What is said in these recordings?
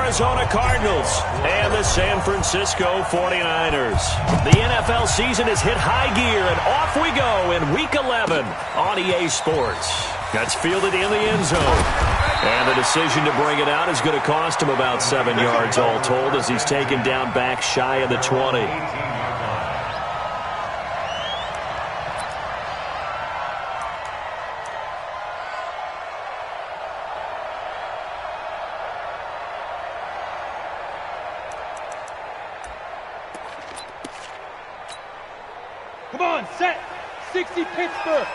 Arizona Cardinals and the San Francisco 49ers. The NFL season has hit high gear, and off we go in Week 11 on EA Sports. That's fielded in the end zone. And the decision to bring it out is going to cost him about 7 yards all told as he's taken down back shy of the 20. Come on, set. 60 Pittsburgh.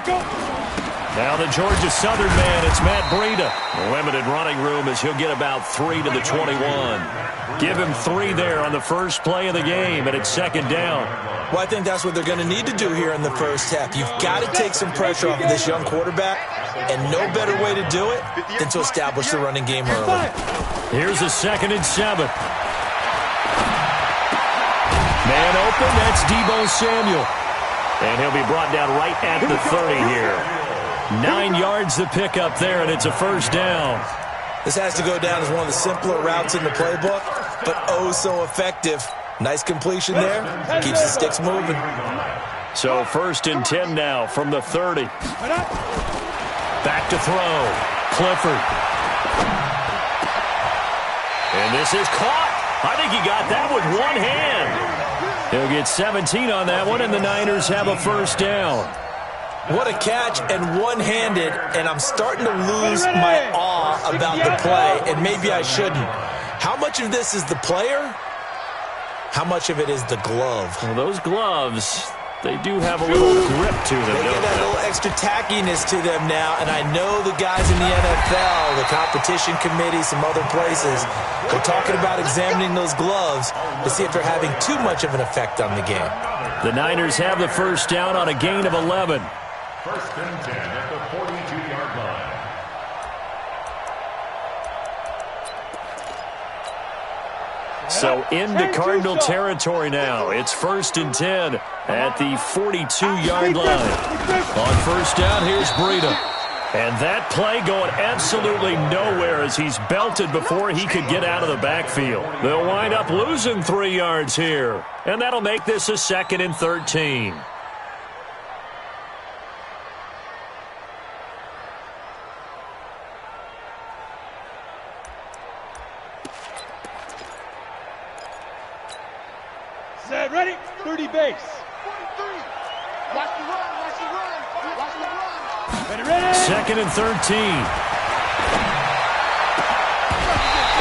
Go. Now the Georgia Southern man, it's Matt Breida. Limited running room as he'll get about 3 to the 21. Give him 3 there on the first play of the game, and it's second down. Well, I think that's what they're going to need to do here in the first half. You've got to take some pressure off of this young quarterback, and no better way to do it than to establish the running game early. Here's a 2nd and 7. Man open, that's Deebo Samuel. And he'll be brought down right at the 30 here. 9 yards to pick up there, and it's a first down. This has to go down as one of the simpler routes in the playbook, but oh so effective. Nice completion there. Keeps the sticks moving. So 1st and 10 now from the 30. Back to throw. Clifford. And this is caught. I think he got that with one hand. He'll get 17 on that one, and the Niners have a first down. What a catch, and one-handed, and I'm starting to lose my awe about the play, and maybe I shouldn't. How much of this is the player? How much of it is the glove? Well, those gloves, they do have a little grip to them, They get that little extra tackiness to them now, and I know the guys in the NFL, the competition committee, some other places, they're talking about examining those gloves to see if they're having too much of an effect on the game. The Niners have the first down on a gain of 11. 1st and 10 at the 42-yard line. So into Cardinal territory now. It's 1st and 10 at the 42-yard line. On first down, here's Breida. And that play going absolutely nowhere as he's belted before he could get out of the backfield. They'll wind up losing 3 yards here. And that'll make this a 2nd and 13. Set, ready, 30 base. Watch the run, watch the run, watch the run. Ready, ready. 2nd and 13.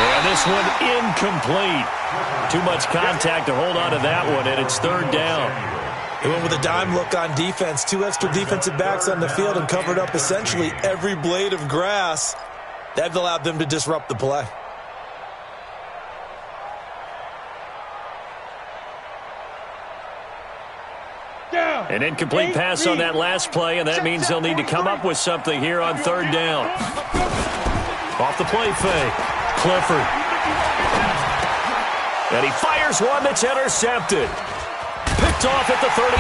And this one incomplete. Too much contact to hold on to that one, and it's 3rd down. They went with a dime look on defense. 2 extra defensive backs on the field and covered up essentially every blade of grass. That allowed them to disrupt the play. An incomplete pass on that last play, and that means they'll need to come up with something here on 3rd down. Off the play fake. Clifford. And he fires one that's intercepted. Picked off at the 39.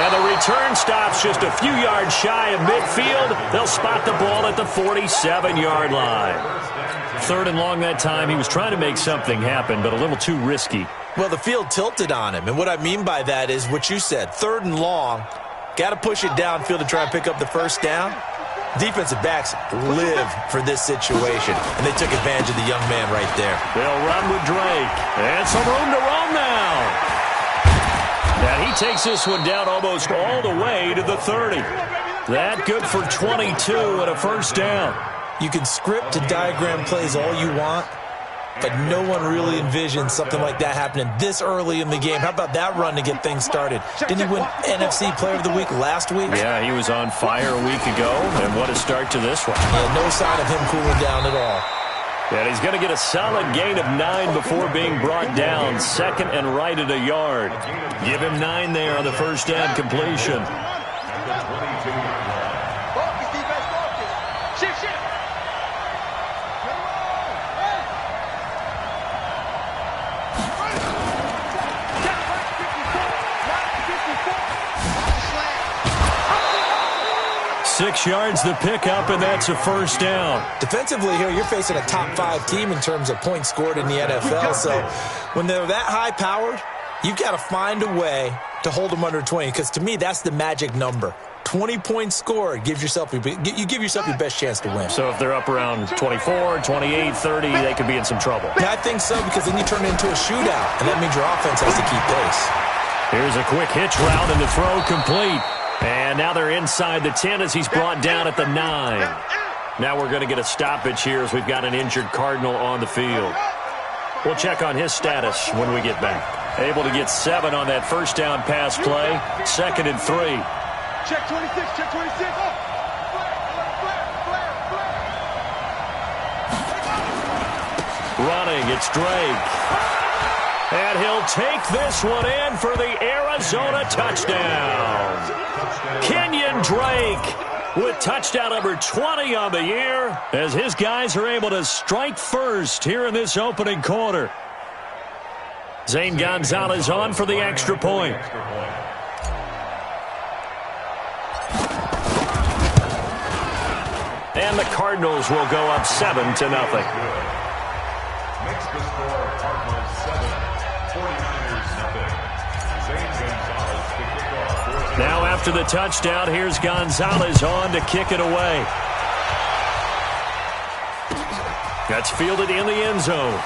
And the return stops just a few yards shy of midfield. They'll spot the ball at the 47-yard line. 3rd and long that time. He was trying to make something happen, but a little too risky. Well, the field tilted on him, and what I mean by that is what you said. 3rd and long, got to push it downfield to try and pick up the first down. Defensive backs live for this situation, and they took advantage of the young man right there. They'll run with Drake, and some room to roam now. And he takes this one down almost all the way to the 30. That good for 22 and a first down. You can script and diagram plays all you want, but no one really envisioned something like that happening this early in the game. How about that run to get things started? Didn't he win NFC Player of the Week last week? Yeah, he was on fire a week ago, and what a start to this one. Yeah, no sign of him cooling down at all. And he's going to get a solid gain of 9 before being brought down. 2nd and right at a yard. Give him 9 there on the first down completion. Focus, defense, focus. Shift, shift. 6 yards the pickup, and that's a first down. Defensively here, you're facing a top 5 team in terms of points scored in the NFL. So when they're that high-powered, you've got to find a way to hold them under 20, because to me, that's the magic number. 20 points scored, you give yourself your best chance to win. So if they're up around 24, 28, 30, they could be in some trouble. Yeah, I think so, because then you turn it into a shootout, and that means your offense has to keep pace. Here's a quick hitch route, and the throw complete. And now they're inside the 10 as he's brought down at the 9. Now we're going to get a stoppage here as we've got an injured Cardinal on the field. We'll check on his status when we get back. Able to get 7 on that first down pass play. 2nd and 3. Check 26, check 26. Running, it's Drake. And he'll take this one in for the Arizona touchdown. Kenyon Drake with touchdown number 20 on the year as his guys are able to strike first here in this opening quarter. Zane Gonzalez on for the extra point. And the Cardinals will go up 7-0. Makes the score Cardinals 7, 49ers nothing. Zane Gonzalez to kick off. Now after the touchdown, here's Gonzalez on to kick it away. That's fielded in the end zone.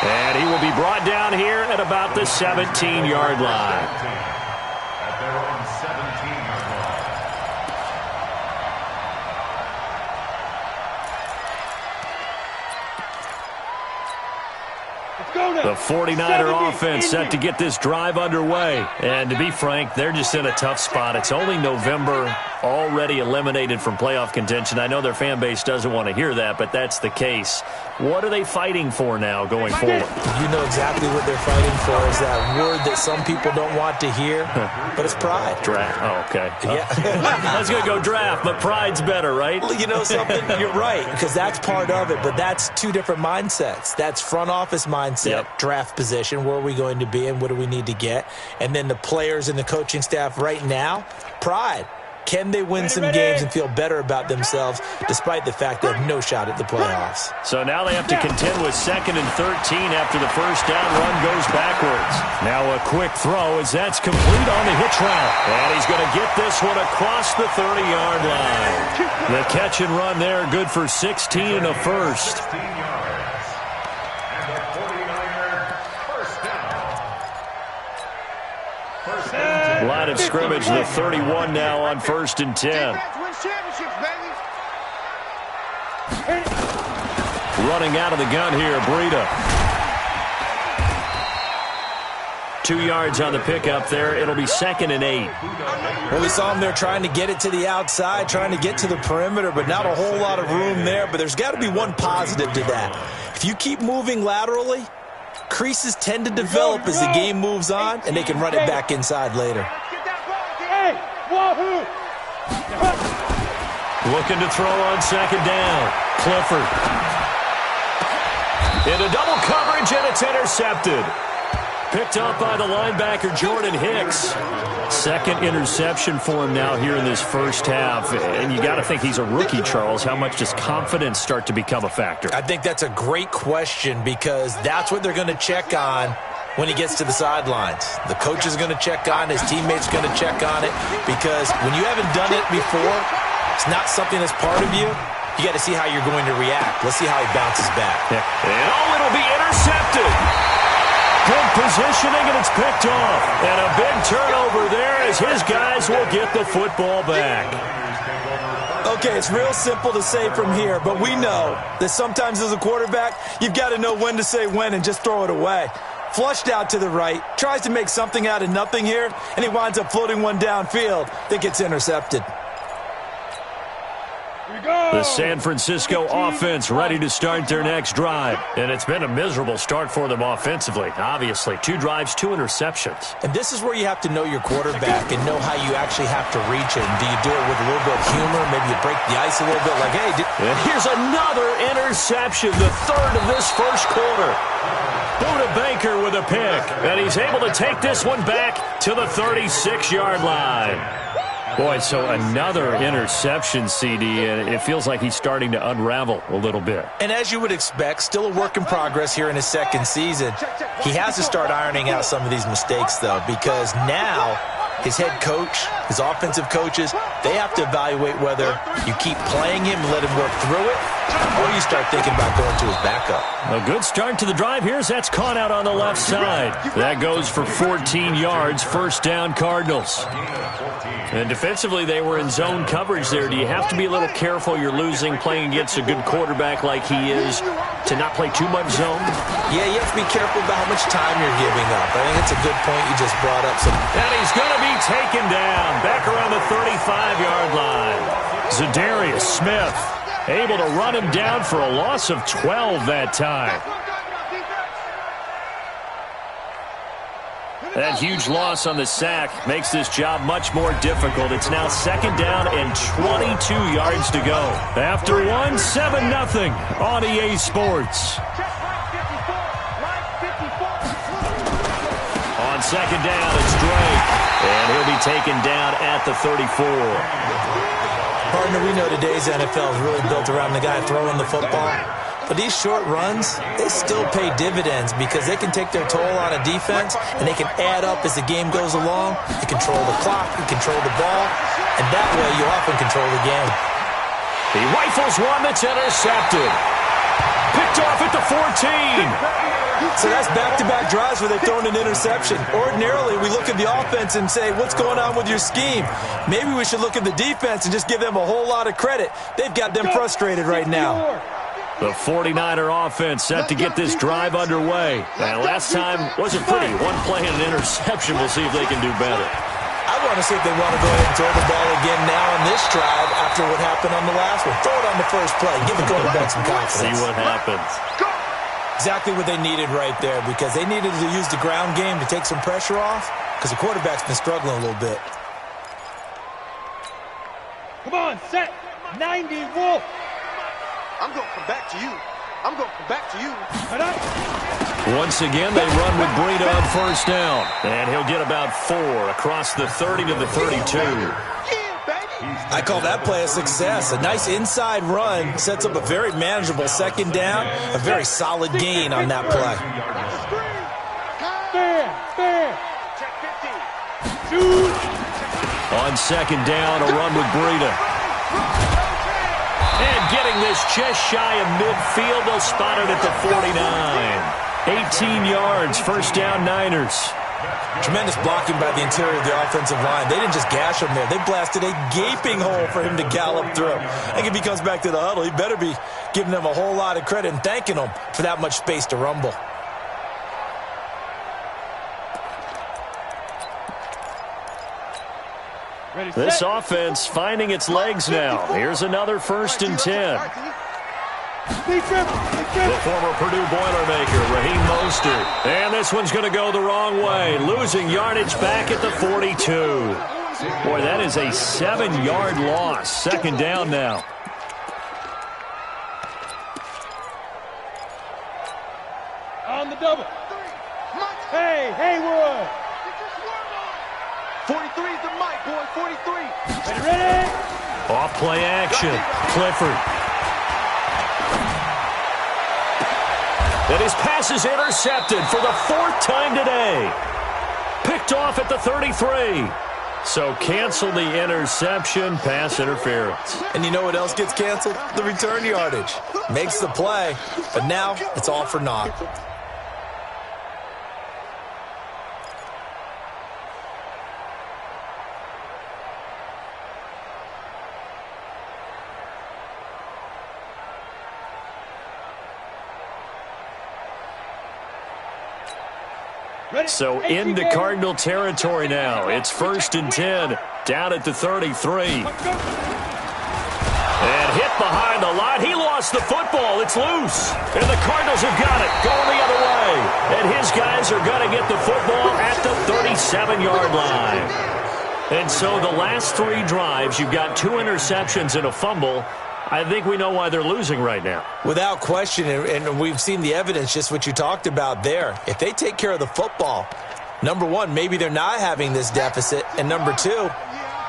And he will be brought down here at about the 17-yard line. At their own 17-yard line. The 49er offense set to get this drive underway. And to be frank, they're just in a tough spot. It's only November, already eliminated from playoff contention. I know their fan base doesn't want to hear that, but that's the case. What are they fighting for now going forward? You know exactly what they're fighting for is that word that some people don't want to hear, but it's pride. Draft. Oh, okay. Yeah. I was going to go draft, but pride's better, right? You know something? You're right, because that's part of it, but that's 2 different mindsets. That's front office mindset, draft position, where are we going to be and what do we need to get? And then the players and the coaching staff right now, pride. Can they win some games and feel better about themselves despite the fact they have no shot at the playoffs? So now they have to contend with 2nd and 13 after the first down run goes backwards. Now a quick throw as that's complete on the hitch route. And he's going to get this one across the 30-yard line. The catch and run there, good for 16 and a first. 16 yards. And the 49er first down. First down. Line of scrimmage, the 31 now on 1st and 10. Wins championships, baby. Running out of the gun here, Breida. 2 yards on the pickup there. It'll be 2nd and 8. Well, we saw him there trying to get it to the outside, trying to get to the perimeter, but not a whole lot of room there. But there's got to be one positive to that. If you keep moving laterally, creases tend to develop as the game moves on, and they can run it back inside later. Hey, wahoo! Looking to throw on 2nd down. Clifford. Into double coverage, and it's intercepted. Picked up by the linebacker, Jordan Hicks. 2nd interception for him now here in this first half. And you got to think he's a rookie, Charles. How much does confidence start to become a factor? I think that's a great question because that's what they're going to check on when he gets to the sidelines. The coach is going to check on it. His teammates are going to check on it because when you haven't done it before, it's not something that's part of you. You got to see how you're going to react. Let's see how he bounces back. Yeah. And it'll be intercepted. Good positioning, and it's picked off. And a big turnover there as his guys will get the football back. Okay, it's real simple to say from here, but we know that sometimes as a quarterback, you've got to know when to say when and just throw it away. Flushed out to the right, tries to make something out of nothing here, and he winds up floating one downfield that gets intercepted. The San Francisco offense ready to start their next drive. And it's been a miserable start for them offensively. Obviously, 2 drives, 2 interceptions. And this is where you have to know your quarterback and know how you actually have to reach him. Do you do it with a little bit of humor? Maybe you break the ice a little bit like, hey. And here's another interception, the 3rd of this first quarter. Buda Baker with a pick. And he's able to take this one back to the 36-yard line. Boy, so another interception, CD, and it feels like he's starting to unravel a little bit. And as you would expect, still a work in progress here in his second season. He has to start ironing out some of these mistakes, though, because now his head coach, his offensive coaches, they have to evaluate whether you keep playing him and let him work through it, or you start thinking about going to his backup. A good start to the drive. Here's that's caught out on the left side. That goes for 14 yards, first down Cardinals. And defensively, they were in zone coverage there. Do you have to be a little careful? You're losing, playing against a good quarterback like he is, to not play too much zone? Yeah, you have to be careful about how much time you're giving up. I think it's a good point you just brought up. And he's going to be taken down back around the 35-yard line. Zadarius Smith able to run him down for a loss of 12 that time. That huge loss on the sack makes this job much more difficult. It's now second down and 22 yards to go. After one, 7-0 on EA Sports. On second down, it's Drake. And he'll be taken down at the 34. Partner, we know today's NFL is really built around the guy throwing the football. But these short runs, they still pay dividends because they can take their toll on a defense and they can add up as the game goes along. You control the clock, you control the ball, and that way you often control the game. He rifles one that's intercepted. Picked off at the 14. So that's back-to-back drives where they've thrown an interception. Ordinarily, we look at the offense and say, what's going on with your scheme? Maybe we should look at the defense and just give them a whole lot of credit. They've got them frustrated right now. The 49er offense set to get this drive underway. And last time wasn't pretty. One play and an interception. We'll see if they can do better. I want to see if they want to go ahead and throw the ball again now on this drive after what happened on the last one. Throw it on the first play. Give the quarterback some confidence. See what happens. Exactly what they needed right there because they needed to use the ground game to take some pressure off because the quarterback's been struggling a little bit. Come on, set. 90, Wolf. I'm going to come back to you. I'm going to come back to you. Once again, they run with Breida on first down. And he'll get about 4 across the 30 to the 32. I call that play a success. A nice inside run sets up a very manageable second down. A very solid gain on that play. On second down, a run with Breida. And getting this just shy of midfield, they'll spot it at the 49. 18 yards, first down Niners. Tremendous blocking by the interior of the offensive line. They didn't just gash him there. They blasted a gaping hole for him to gallop through. I think if he comes back to the huddle, he better be giving them a whole lot of credit and thanking them for that much space to rumble. This offense finding its legs now. Here's another 1st and 10. The former Purdue Boilermaker, Raheem Mostert. And this one's going to go the wrong way. Losing yardage back at the 42. Boy, that is a 7-yard loss. Second down now. On the double. Hey, Haywood. 43 is the mic, boy. 43. Ready? Off play action. Clifford. And his pass is intercepted for the 4th time today. Picked off at the 33. So cancel the interception, pass interference. And you know what else gets canceled? The return yardage. Makes the play, but now it's all for naught. So into Cardinal territory now. It's 1st and 10, down at the 33. And hit behind the line. He lost the football. It's loose. And the Cardinals have got it, going the other way. And his guys are going to get the football at the 37-yard line. And so the last 3 drives, you've got 2 interceptions and a fumble. I think we know why they're losing right now. Without question, and we've seen the evidence, just what you talked about there. If they take care of the football, number one, maybe they're not having this deficit, and number 2,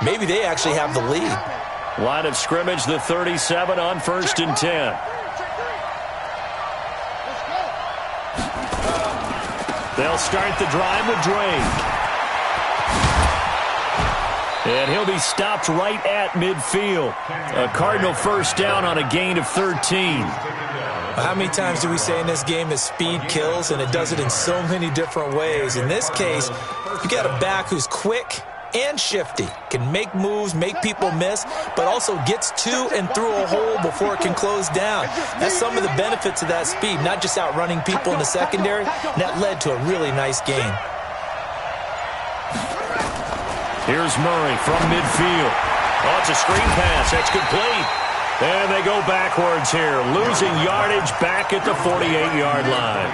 maybe they actually have the lead. Line of scrimmage, the 37 on 1st and 10. They'll start the drive with Drake. And he'll be stopped right at midfield. A Cardinal first down on a gain of 13. How many times do we say in this game that speed kills, and it does it in so many different ways? In this case, you got a back who's quick and shifty, can make moves, make people miss, but also gets to and through a hole before it can close down. That's some of the benefits of that speed, not just outrunning people in the secondary, and that led to a really nice gain. Here's Murray from midfield. Oh, it's a screen pass. That's complete. And they go backwards here, losing yardage back at the 48-yard line.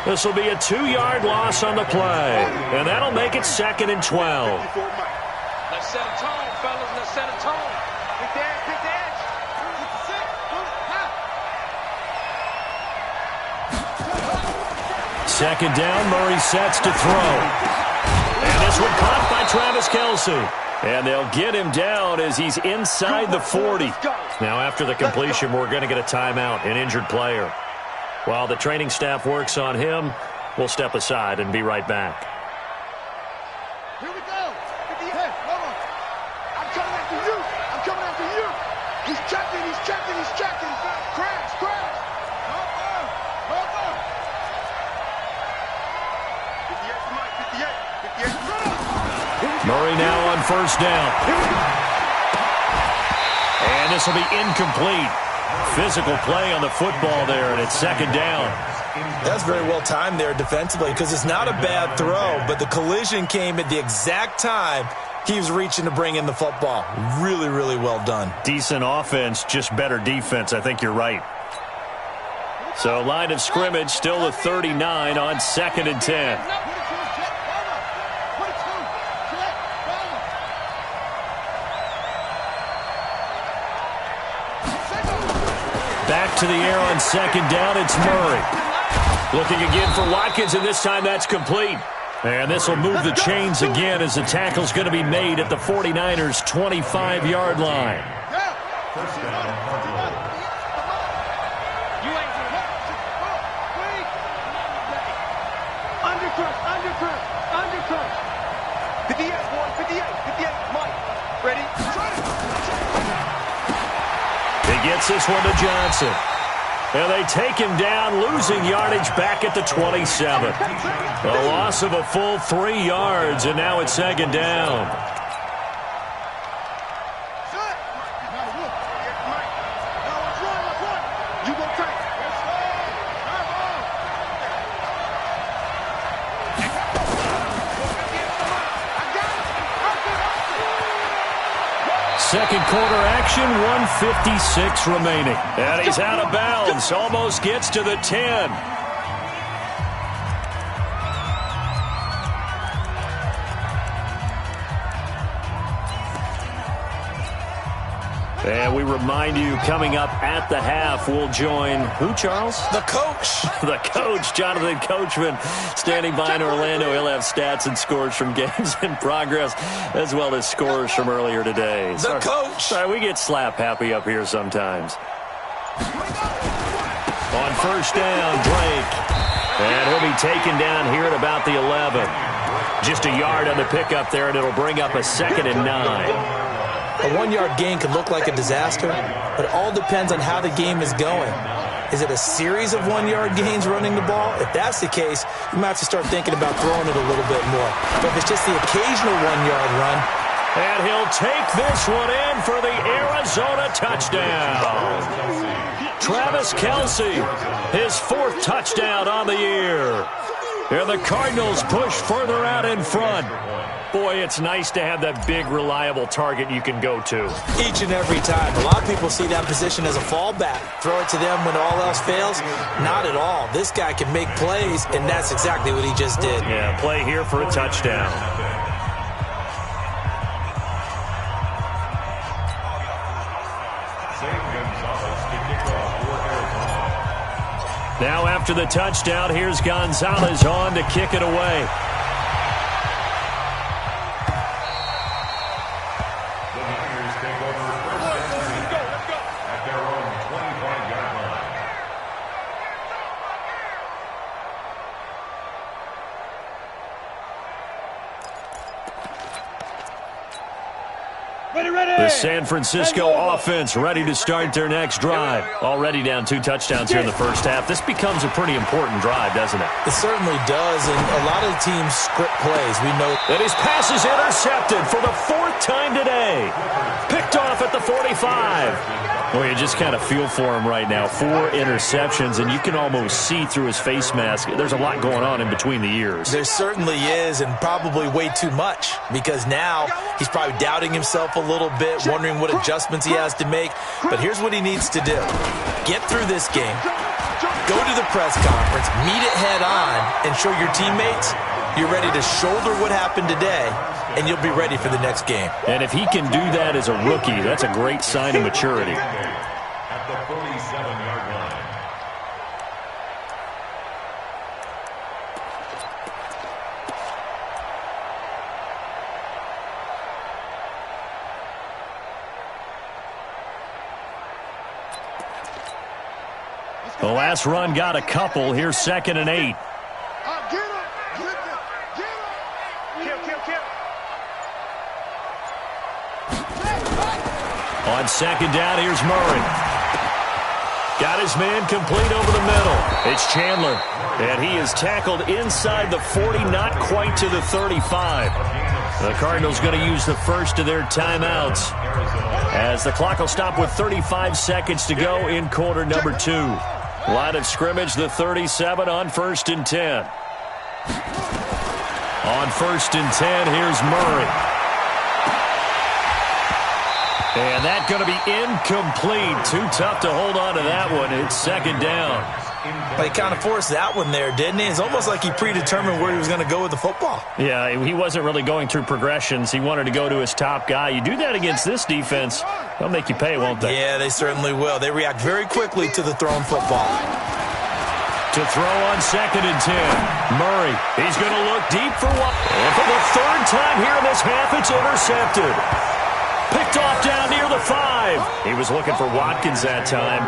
This will be a 2-yard loss on the play, and that'll make it 2nd and 12. Let's set a tone, fellas. Let's set a tone. Get the edge. Get the edge. Second down, Murray sets to throw. And this one caught by Travis Kelce. And they'll get him down as he's inside the 40. Now, after the completion, we're going to get a timeout, an injured player. While the training staff works on him, we'll step aside and be right back. Here we go. Get the edge. Hold on. I'm coming after you. I'm coming after you. He's checking. He's checking. He's checking. Crash. Crash. Hold on. Get the edge, Mike. Get the edge. Get the edge. Murray now on first down. And this will be incomplete. Physical play on the football there, and it's 2nd down. That's very well timed there defensively, because it's not a bad throw, but the collision came at the exact time he was reaching to bring in the football. Really, really well done. Decent offense, just better defense. I think you're right. So line of scrimmage, still a 39 on 2nd and 10. Back to the air on 2nd down, it's Murray. Looking again for Watkins, and this time that's complete. And this will move the chains again as the tackle's going to be made at the 49ers' 25-yard line. Undercut. 58, boy. 58, Mike. Ready? He gets this one to Johnson. And they take him down, losing yardage back at the 27. A loss of a full 3 yards, and now it's 2nd down. Second quarter action, 1:56 remaining. And he's out of bounds, almost gets to the 10. And we remind you, coming up at the half, we'll join who, Charles? The coach. The coach, Jonathan Coachman, standing by in Orlando. He'll have stats and scores from games in progress, as well as scores from earlier today. The coach. Sorry, we get slap happy up here sometimes. On first down, Drake. And he'll be taken down here at about the 11. Just a yard on the pickup there, and it'll bring up a 2nd and 9. A 1-yard gain could look like a disaster, but it all depends on how the game is going. Is it a series of 1-yard gains running the ball? If that's the case, you might have to start thinking about throwing it a little bit more. But if it's just the occasional 1-yard run. And he'll take this one in for the Arizona touchdown. Travis Kelce, his 4th touchdown on the year. And the Cardinals push further out in front. Boy, it's nice to have that big, reliable target you can go to. Each and every time. A lot of people see that position as a fallback. Throw it to them when all else fails. Not at all. This guy can make plays, and that's exactly what he just did. Yeah, play here for a touchdown. Now after the touchdown, here's Gonzalez on to kick it away. The San Francisco offense ready to start their next drive. Already down 2 touchdowns here in the first half. This becomes a pretty important drive, doesn't it? It certainly does, and a lot of the teams script plays. We know that his pass is intercepted for the 4th time today. Picked off at the 45. Well, you just kind of feel for him right now. 4 interceptions, and you can almost see through his face mask. There's a lot going on in between the ears. There certainly is, and probably way too much, because now he's probably doubting himself a little bit, wondering what adjustments he has to make. But here's what he needs to do. Get through this game, go to the press conference, meet it head on, and show your teammates you're ready to shoulder what happened today, and you'll be ready for the next game. And if he can do that as a rookie, that's a great sign of maturity. At the 47-yard line. The last run got a couple. Here's 2nd and 8. On 2nd down, here's Murray. Got his man complete over the middle. It's Chandler. And he is tackled inside the 40, not quite to the 35. The Cardinals going to use the first of their timeouts, as the clock will stop with 35 seconds to go in quarter number 2. Line of scrimmage, the 37 on 1st and 10. On 1st and 10, here's Murray. And that's going to be incomplete. Too tough to hold on to that one. It's 2nd down. He kind of forced that one there, didn't he? It's almost like he predetermined where he was going to go with the football. Yeah, he wasn't really going through progressions. He wanted to go to his top guy. You do that against this defense, they'll make you pay, won't they? Yeah, they certainly will. They react very quickly to the thrown football. To throw on 2nd and 10. Murray, he's going to look deep for one. And for the 3rd time here in this half, it's intercepted. Picked off down near the 5. He was looking for Watkins that time.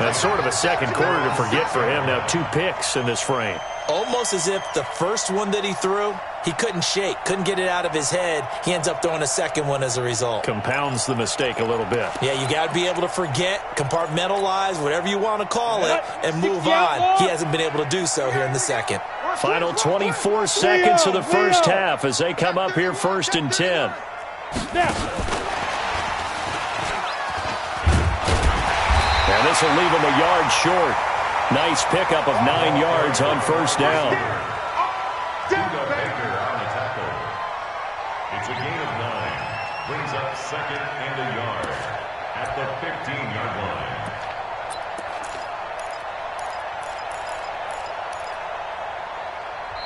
That's sort of a second quarter to forget for him. Now 2 picks in this frame. Almost as if the first one that he threw, he couldn't shake, couldn't get it out of his head. He ends up throwing a second one as a result. Compounds the mistake a little bit. Yeah, you got to be able to forget, compartmentalize, whatever you want to call it, and move on. He hasn't been able to do so here in the second. Final 24 seconds of the first half as they come up here 1st and 10. And this will leave him a yard short. Nice pickup of 9 yards on 1st down. Baker on the tackle. It's a gain of 9. Brings up 2nd and a yard at the 15-yard line.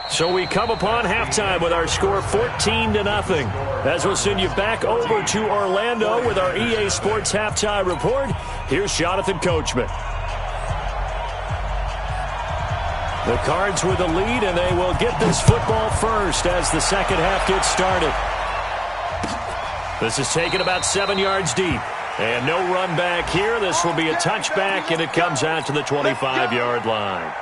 So we come upon halftime with our score 14-0. As we'll send you back over to Orlando with our EA Sports Halftime Report, here's Jonathan Coachman. The Cards with the lead, and they will get this football first as the second half gets started. This is taken about 7 yards deep. And no run back here. This will be a touchback, and it comes out to the 25-yard line.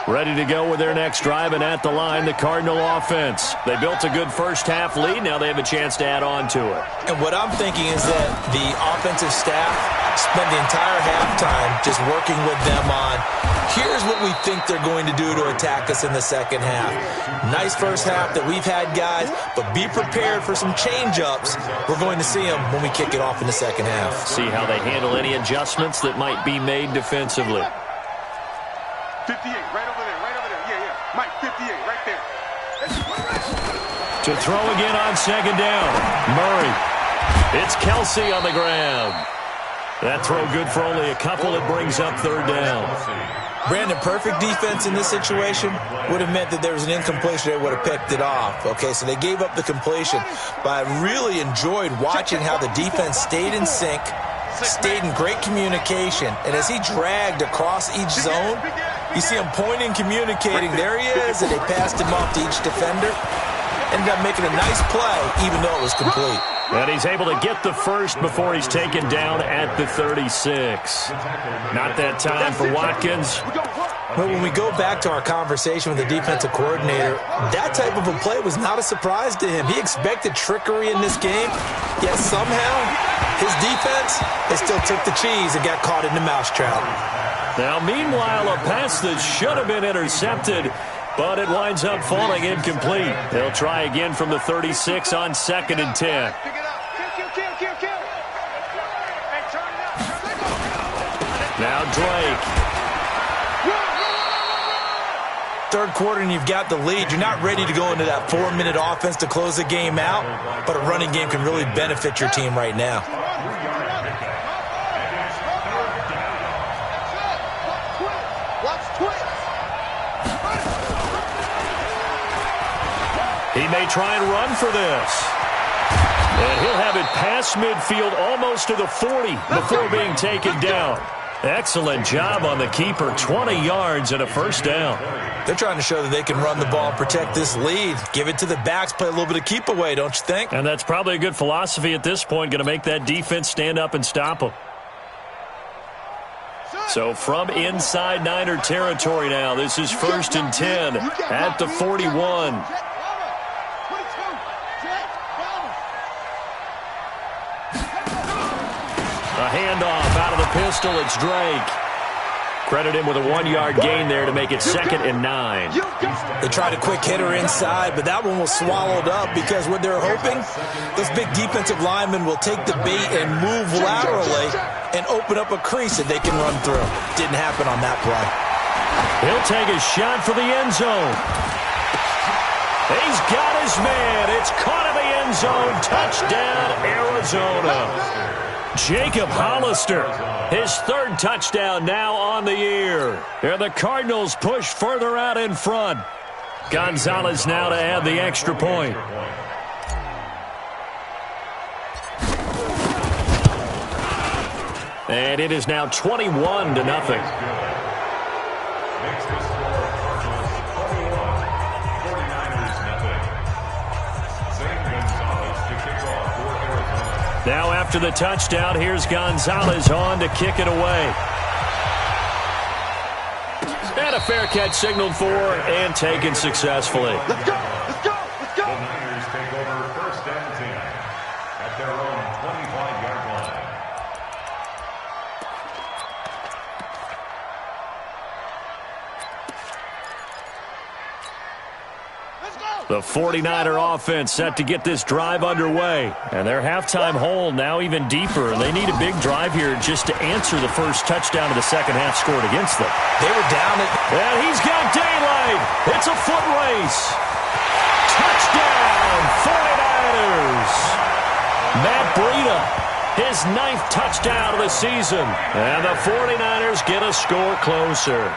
Ready to go with their next drive, and at the line, the Cardinal offense. They built a good first-half lead. Now they have a chance to add on to it. And what I'm thinking is that the offensive staff spent the entire halftime just working with them on, here's what we think they're going to do to attack us in the second half. Nice first half that we've had, guys, but be prepared for some change-ups. We're going to see them when we kick it off in the second half. See how they handle any adjustments that might be made defensively. 58, right over there, yeah. Mike, 58, right there. To throw again on 2nd down. Murray. It's Kelsey on the ground. That throw good for only a couple. It brings up 3rd down. Brandon, perfect defense in this situation would have meant that there was an incompletion. They would have picked it off. Okay, so they gave up the completion. But I really enjoyed watching how the defense stayed in sync, stayed in great communication. And as he dragged across each zone, you see him pointing, communicating. There he is, and they passed him off to each defender. Ended up making a nice play, even though it was complete. And he's able to get the first before he's taken down at the 36. Not that time for Watkins. But when we go back to our conversation with the defensive coordinator, that type of a play was not a surprise to him. He expected trickery in this game, yet somehow his defense, they still took the cheese and got caught in the mousetrap. Now, meanwhile, a pass that should have been intercepted, but it winds up falling incomplete. They'll try again from the 36 on 2nd and 10. Now Drake. Third quarter and you've got the lead. You're not ready to go into that 4-minute offense to close the game out, but a running game can really benefit your team right now. He may try and run for this. And he'll have it past midfield almost to the 40 before being taken down. Excellent job on the keeper. 20 yards and a first down. They're trying to show that they can run the ball and protect this lead. Give it to the backs, play a little bit of keep away, don't you think? And that's probably a good philosophy at this point. Going to make that defense stand up and stop them. So from inside Niner territory now, this is 1st and 10 at the 41. A handoff out of the pistol. It's Drake. Credit him with a 1-yard gain there to make it 2nd and 9. They tried a quick hitter inside, but that one was swallowed up because what they're hoping, those big defensive linemen will take the bait and move laterally and open up a crease that they can run through. Didn't happen on that play. He'll take a shot for the end zone. He's got his man. It's caught in the end zone. Touchdown, Arizona. Jacob Hollister, his 3rd touchdown now on the year. And the Cardinals push further out in front. Gonzalez now to add the extra point. And it is now 21-0. Now after the touchdown, here's Gonzalez on to kick it away. And a fair catch signaled for and taken successfully. Let's go, let's go, let's go. The Niners take over 1st and 10 at their own 25-yard line. The 49er offense set to get this drive underway. And their halftime hole now even deeper. They need a big drive here just to answer the first touchdown of the second half scored against them. They were down it. And he's got daylight. It's a foot race. Touchdown, 49ers. Matt Breida, his 9th touchdown of the season. And the 49ers get a score closer.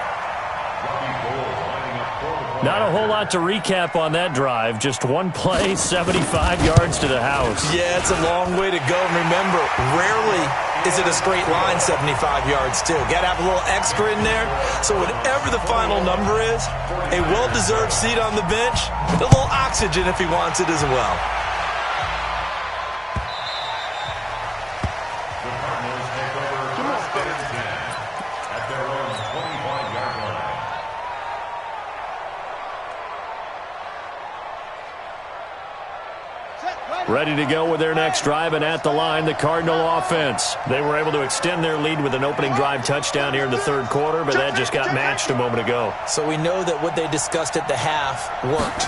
Not a whole lot to recap on that drive. Just one play, 75 yards to the house. Yeah, it's a long way to go. And remember, rarely is it a straight line 75 yards, too. Got to have a little extra in there. So whatever the final number is, a well-deserved seat on the bench, a little oxygen if he wants it as well. The Cardinals take over 1st and 10 at their own 25-yard line. Ready to go with their next drive, and at the line, the Cardinal offense. They were able to extend their lead with an opening drive touchdown here in the 3rd quarter, but that just got matched a moment ago. So we know that what they discussed at the half worked.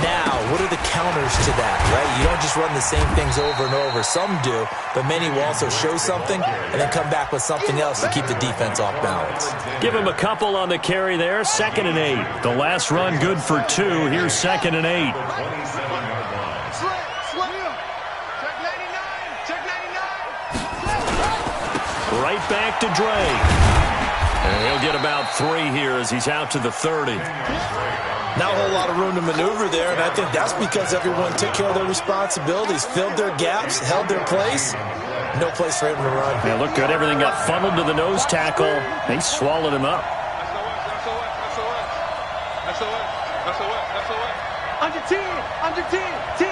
Now, what are the counters to that, right? You don't just run the same things over and over. Some do, but many will also show something and then come back with something else to keep the defense off balance. Give him a couple on the carry there, 2nd and 8. The last run good for 2. Here's 2nd and 8. 27-yard line. Right back to Drake. And he'll get about 3 here as he's out to the 30. Not a whole lot of room to maneuver there, and I think that's because everyone took care of their responsibilities, filled their gaps, held their place. No place for him to run. Yeah, looked good. Everything got funneled to the nose tackle. They swallowed him up. Under 10, under 10, 10.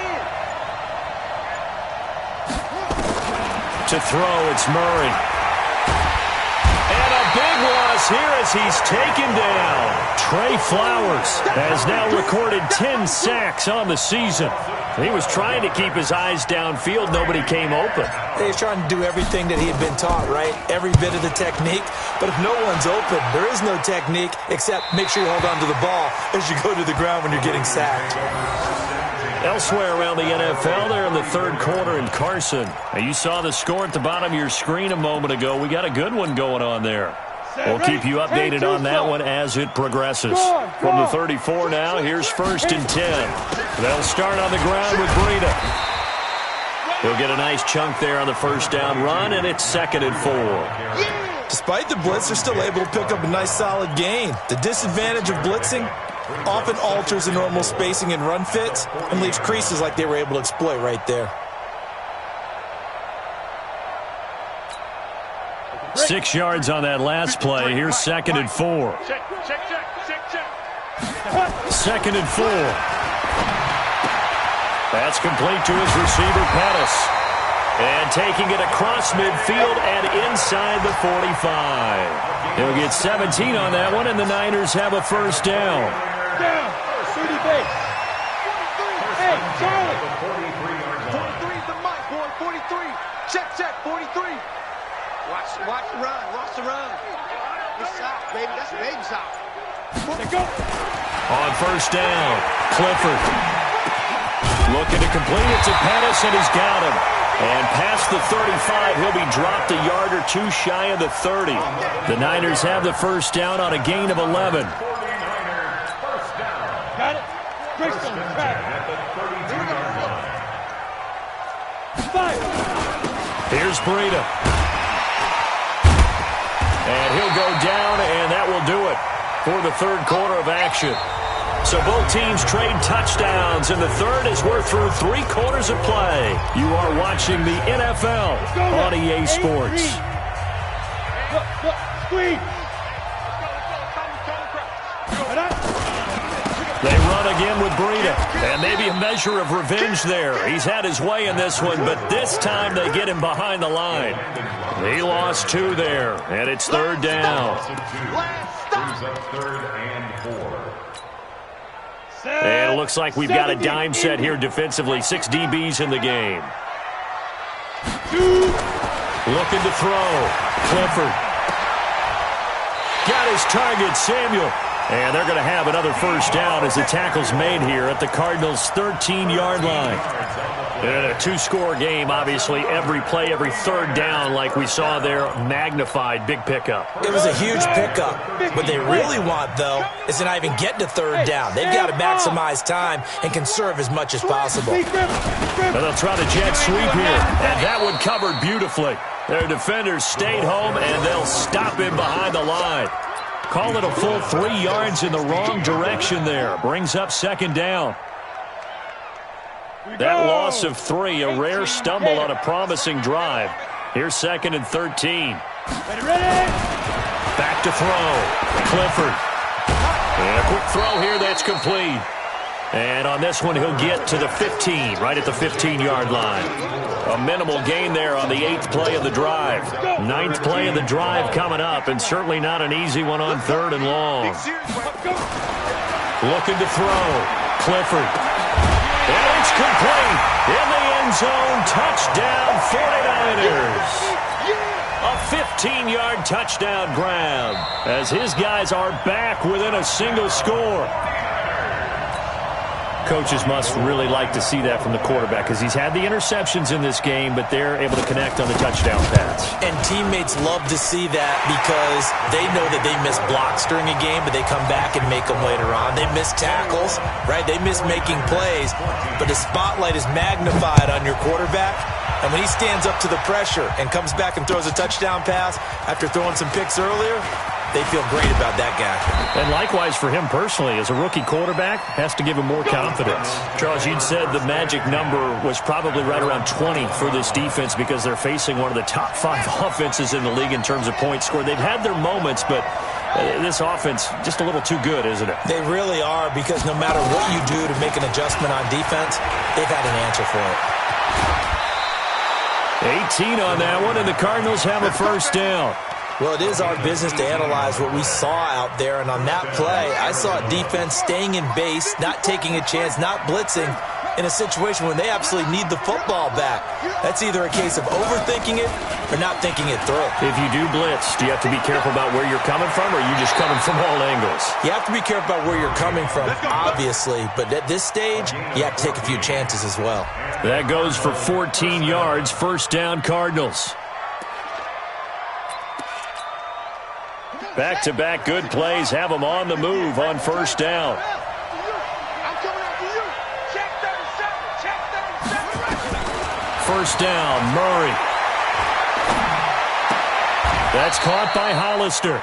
To throw, it's Murray. And a big one loss here as he's taken down. Trey Flowers has now recorded 10 sacks on the season. He was trying to keep his eyes downfield. Nobody came open. He's trying to do everything that he had been taught, right? Every bit of the technique. But if no one's open, there is no technique except make sure you hold on to the ball as you go to the ground when you're getting sacked. Elsewhere around the NFL, there in the third quarter in Carson. Now, you saw the score at the bottom of your screen a moment ago. We got a good one going on there. We'll keep you updated on that one as it progresses. From the 34 now, here's 1st and 10. They'll start on the ground with Breida. He'll get a nice chunk there on the first down run, and it's 2nd and 4. Despite the blitz, they're still able to pick up a nice solid gain. The disadvantage of blitzing often alters the normal spacing and run fits and leaves creases like they were able to exploit right there. 6 yards on that last play. Here's 2nd and 4. 2nd and 4. That's complete to his receiver, Pettis. And taking it across midfield and inside the 45. He'll get 17 on that one, and the Niners have a first down. Down. 30 base. Hey, Charlie. 43 is the mic, boy. 43. Check, 43. Watch the run. Watch the run. It's south, baby. That's baby south. There go. On first down, Clifford. Looking to complete it to Pettis, and he's got him. And past the 35, he'll be dropped a yard or two shy of the 30. The Niners have the first down on a gain of 11. Got it. Bristol. Track. Here's Breida. And he'll go down, and that will do it for the third quarter of action. So both teams trade touchdowns in the third as we're through 3 quarters of play. You are watching the NFL on EA Sports. Look, squeeze. They run again with Breida, and maybe a measure of revenge there. He's had his way in this one, but this time they get him behind the line. He lost 2 there, and it's 3rd down. And it looks like we've got a dime set here defensively. 6 DBs in the game. Looking to throw. Clifford. Got his target, Samuel. And they're going to have another first down as the tackle's made here at the Cardinals' 13-yard line. In a 2-score game, obviously, every play, every third down, like we saw there, magnified. Big pickup. It was a huge pickup. What they really want, though, is to not even get to 3rd down. They've got to maximize time and conserve as much as possible. And they'll try the jet sweep here. And that one covered beautifully. Their defenders stayed home, and they'll stop him behind the line. Call it a full 3 yards in the wrong direction there. Brings up 2nd down. That loss of 3, a rare stumble on a promising drive. Here's 2nd and 13. Back to throw. Clifford. And a quick throw here that's complete. And on this one, he'll get to the 15, right at the 15-yard line. A minimal gain there on the 8th play of the drive. 9th play of the drive coming up, and certainly not an easy one on 3rd and long. Looking to throw. Clifford. And it's complete. In the end zone, touchdown 49ers. A 15-yard touchdown grab as his guys are back within a single score. Coaches must really like to see that from the quarterback because he's had the interceptions in this game, but they're able to connect on the touchdown pass. And teammates love to see that because they know that they miss blocks during a game, but they come back and make them later on. They miss tackles, right? They miss making plays, but the spotlight is magnified on your quarterback. And when he stands up to the pressure and comes back and throws a touchdown pass after throwing some picks earlier, they feel great about that guy. And likewise for him personally, as a rookie quarterback, has to give him more confidence. Charles, you'd said the magic number was probably right around 20 for this defense because they're facing one of the top 5 offenses in the league in terms of points scored. They've had their moments, but this offense just a little too good, isn't it? They really are, because no matter what you do to make an adjustment on defense, they've had an answer for it. 18 on that one, and the Cardinals have a first down. Well, it is our business to analyze what we saw out there, and on that play, I saw defense staying in base, not taking a chance, not blitzing in a situation when they absolutely need the football back. That's either a case of overthinking it or not thinking it through. If you do blitz, do you have to be careful about where you're coming from, or are you just coming from all angles? You have to be careful about where you're coming from, obviously, but at this stage, you have to take a few chances as well. That goes for 14 yards, first down Cardinals. Back-to-back good plays have them on the move on first down. First down, Murray. That's caught by Hollister.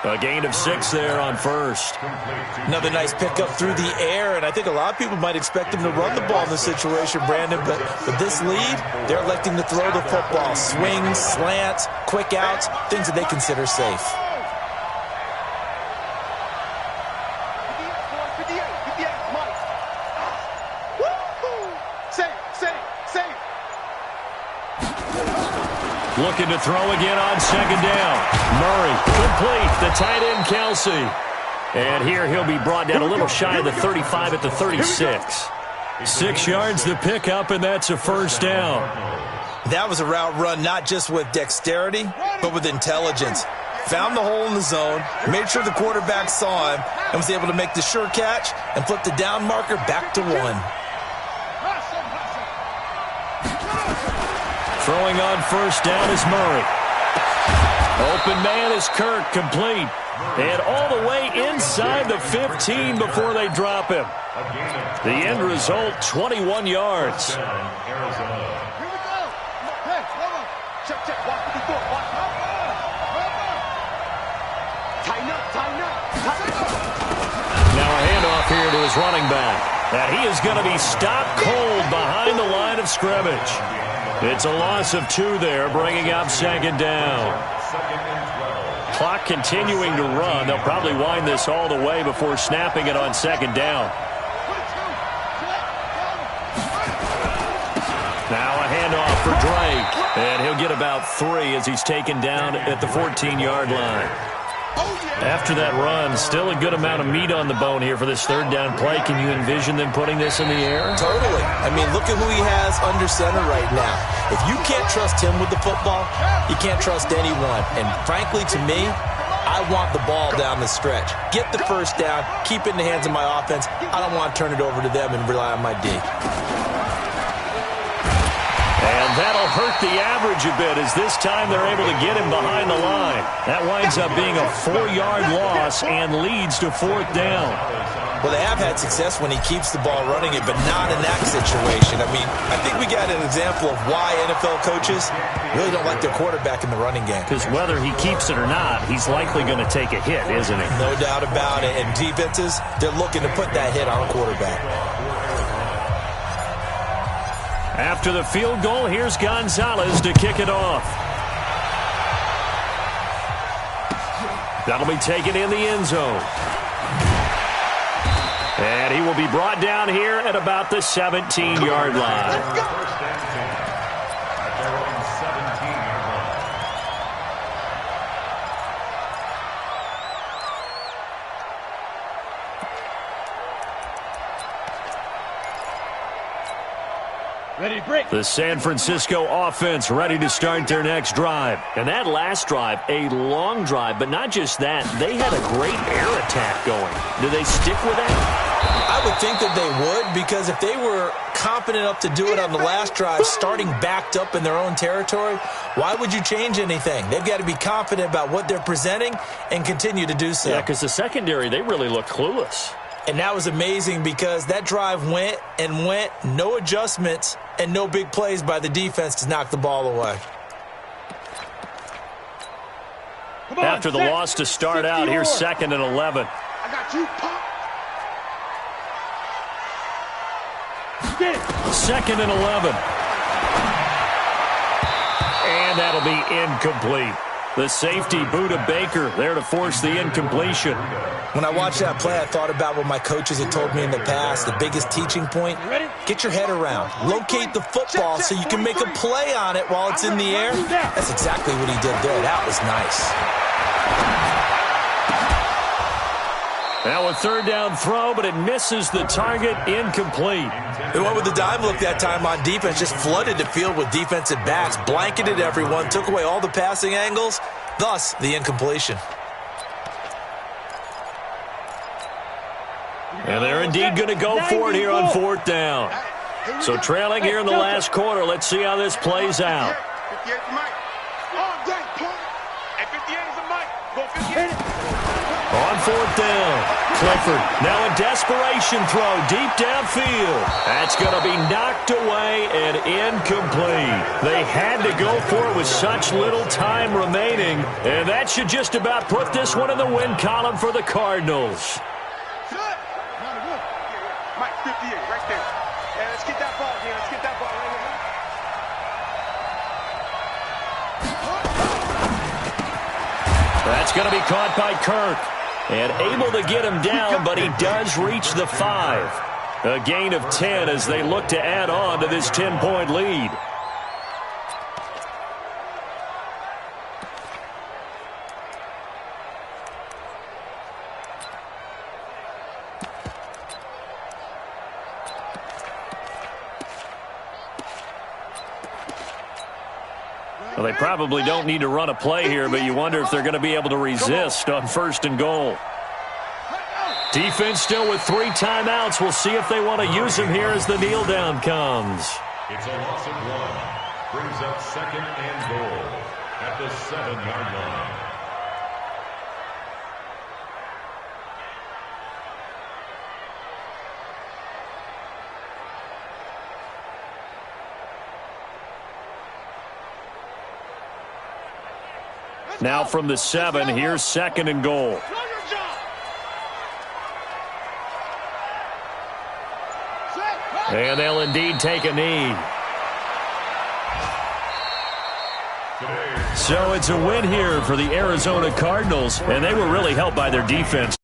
A gain of 6 there on first. Another nice pickup through the air, and I think a lot of people might expect him to run the ball in this situation, Brandon, but with this lead, they're electing to throw the football. Swings, slants, quick outs, things that they consider safe. Looking to throw again on second down. Murray, complete. The tight end, Kelsey. And here he'll be brought down a little shy of the 35 at the 36. 6 yards the pickup, and that's a first down. That was a route run not just with dexterity, but with intelligence. Found the hole in the zone, made sure the quarterback saw him, and was able to make the sure catch and flip the down marker back to 1. Throwing on first down is Murray. Open man is Kirk, complete. And all the way inside the 15 before they drop him. The end result, 21 yards. Here we go. Hey, hold on. Check. Watch what he's doing. Watch. Tighten up. Now a handoff here to his running back. And he is going to be stopped cold behind the line of scrimmage. It's a loss of 2 there, bringing up second down. Clock continuing to run. They'll probably wind this all the way before snapping it on second down. Now a handoff for Drake. And he'll get about 3 as he's taken down at the 14-yard line. After that run, still a good amount of meat on the bone here for this third down play. Can you envision them putting this in the air? Totally. I mean, look at who he has under center right now. If you can't trust him with the football, you can't trust anyone. And frankly, to me, I want the ball down the stretch. Get the first down, keep it in the hands of my offense. I don't want to turn it over to them and rely on my D. And that'll hurt the average a bit as this time they're able to get him behind the line. That winds up being a 4-yard loss and leads to fourth down. Well, they have had success when he keeps the ball running it, but not in that situation. I mean, I think we got an example of why NFL coaches really don't like their quarterback in the running game. Because whether he keeps it or not, he's likely going to take a hit, isn't he? No doubt about it. And defenses, they're looking to put that hit on a quarterback. After the field goal, here's Gonzalez to kick it off. That'll be taken in the end zone. And he will be brought down here at about the 17-yard line. Ready to break. The San Francisco offense ready to start their next drive. And that last drive, a long drive, but not just that. They had a great air attack going. Do they stick with that? I would think that they would, because if they were confident enough to do it on the last drive, starting backed up in their own territory, why would you change anything? They've got to be confident about what they're presenting and continue to do so. Yeah, because the secondary, they really look clueless. And that was amazing because that drive went and went, no adjustments and no big plays by the defense to knock the ball away. After the loss to start out, here's 2nd and 11. I got you, Pop. 2nd and 11. And that'll be incomplete. The safety, Buda Baker, there to force the incompletion. When I watched that play, I thought about what my coaches had told me in the past. The biggest teaching point, get your head around. Locate the football so you can make a play on it while it's in the air. That's exactly what he did there. That was nice. Now a third down throw, but it misses the target, incomplete. They went with the dime look that time on defense, just flooded the field with defensive backs, blanketed everyone, took away all the passing angles, thus the incompletion. And they're indeed going to go for it here on fourth down. So trailing here in the last quarter, let's see how this plays out. 58 is Mike. Hey, 58 is a Mike. Go 58. On fourth down, Clifford now a desperation throw deep downfield. That's going to be knocked away and incomplete. They had to go for it with such little time remaining, and that should just about put this one in the win column for the Cardinals. Mike, 58, right there. Hey, let's get that ball here. Let's get that ball right here. That's going to be caught by Kirk. And able to get him down, but he does reach the 5. A gain of 10 as they look to add on to this 10-point lead. Well, they probably don't need to run a play here, but you wonder if they're going to be able to resist on first and goal. Defense still with 3 timeouts. We'll see if they want to use them here as the kneel down comes. It's a loss of 1. Brings up second and goal at the 7-yard line. Now from the 7, here's second and goal. And they'll indeed take a knee. So it's a win here for the Arizona Cardinals, and they were really helped by their defense.